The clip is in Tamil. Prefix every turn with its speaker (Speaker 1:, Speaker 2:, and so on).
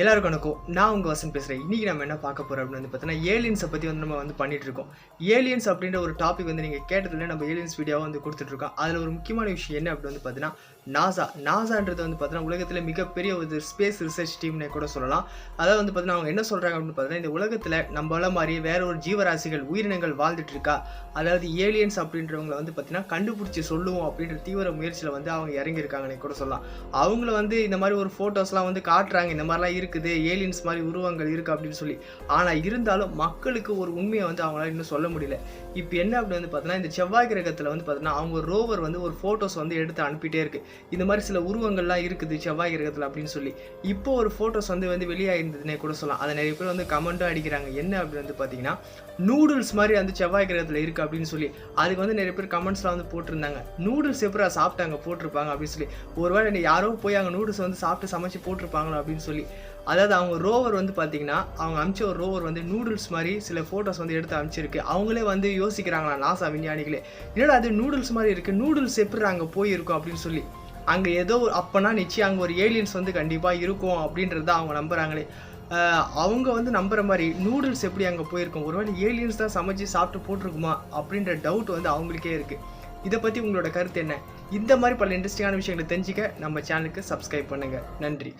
Speaker 1: எல்லாருக்கும் வணக்கம். நான் உங்கள் வசந்த் பேசுகிறேன். இன்றைக்கி நம்ம என்ன பார்க்க போகிறோம் அப்படின்னு பார்த்தீங்கன்னா, ஏலியன்ஸை பற்றி நம்ம பண்ணிட்டு இருக்கோம். ஏலியன்ஸ் அப்படின்ற ஒரு டாபிக் நீங்கள் கேட்டதில் நம்ம ஏலியன்ஸ் வீடியோவாக கொடுத்துட்ருக்கோம். அதில் ஒரு முக்கியமான விஷயம் என்ன அப்படின்னு பார்த்தீங்கன்னா, நாசான்றது பார்த்தீங்கன்னா உலகத்தில் மிகப்பெரிய ஒரு ஸ்பேஸ் ரிசர்ச் டீம்னே கூட சொல்லலாம். அதாவது பார்த்தீங்கன்னா அவங்க என்ன சொல்கிறாங்க அப்படின்னு பார்த்தீங்கன்னா, இந்த உலகத்தில் நம்மள மாதிரி வேற ஒரு ஜீவராசிகள் உயிரினங்கள் வாழ்ந்துட்டு இருக்கா, அதாவது ஏலியன்ஸ் அப்படின்றவங்களை பார்த்தீங்கன்னா கண்டுபிடிச்சி சொல்லுவோம் அப்படின்ற தீவிர முயற்சியில் அவங்க இறங்கியிருக்காங்கன்னு கூட சொல்லலாம். அவங்கள இந்த மாதிரி ஒரு ஃபோட்டோஸ்லாம் காட்டுறாங்க, இந்த மாதிரிலாம் இருக்குது, ஏலியன்ஸ் மாதிரி உருவங்கள் இருக்குது அப்படின்னு சொல்லி. ஆனால் இருந்தாலும் மக்களுக்கு ஒரு உண்மையை அவங்களால இன்னும் சொல்ல முடியல. இப்போ என்ன அப்படி பார்த்தீங்கன்னா, இந்த செவ்வாய் கிரகத்தில் பார்த்தீங்கன்னா அவங்க ரோவர் ஒரு ஃபோட்டோஸ் எடுத்து அனுப்பிட்டே இருக்கு. இந்த மாதிரி சில உருவங்கள்லாம் இருக்குது செவ்வாய் கிரகத்தில் அப்படின்னு சொல்லி. இப்போ ஒரு ஃபோட்டோஸ் வெளியாயிருந்ததுன்னே கூட சொல்லலாம். அதை நிறைய பேர் கமெண்ட்டும் அடிக்கிறாங்க. என்ன அப்படி பார்த்தீங்கன்னா, நூடுல்ஸ் மாதிரி செவ்வாய் கிரகத்தில் இருக்குது அப்படின்னு சொல்லி. அதுக்கு நிறைய பேர் கமெண்ட்ஸ்லாம் போட்டிருந்தாங்க. நூடுல்ஸ் எப்படா சாப்பிட்டாங்க போட்டிருப்பாங்க அப்படின்னு சொல்லி. ஒருவேளை யாரோ போய் அங்கே நூடுல்ஸ் சாப்பிட்டு சமைச்சு போட்டிருப்பாங்களோ அப்படின்னு சொல்லி. அதாவது அவங்க ரோவர் பார்த்தீங்கன்னா, அவங்க அமிச்ச ஒரு ரோவர் நூடுல்ஸ் மாதிரி சில ஃபோட்டோஸ் எடுத்து அமிச்சிருக்கு. அவங்களே யோசிக்கிறாங்களா நாசா விஞ்ஞானிகளே, என்னடா அது நூடுல்ஸ் மாதிரி இருக்குது, நூடுல்ஸ் எப்படி அங்கே போயிருக்கும் அப்படின்னு சொல்லி. அங்கே ஏதோ அப்போனா நிச்சயம் அங்கே ஒரு ஏலியன்ஸ் கண்டிப்பாக இருக்கும் அப்படின்றத அவங்க நம்புகிறாங்களே. அவங்க நம்புகிற மாதிரி நூடுல்ஸ் எப்படி அங்கே போயிருக்கும், ஒருவேளை ஏலியன்ஸ் தான் சமைச்சு சாப்பிட்டு போட்டிருக்குமா அப்படின்ற டவுட் அவங்களுக்கே இருக்குது. இதை பற்றி உங்களோட கருத்து என்ன? இந்த மாதிரி பல இன்ட்ரெஸ்டிங்கான விஷயங்களை தெரிஞ்சுக்க நம்ம சேனலுக்கு சப்ஸ்கிரைப் பண்ணுங்கள். நன்றி.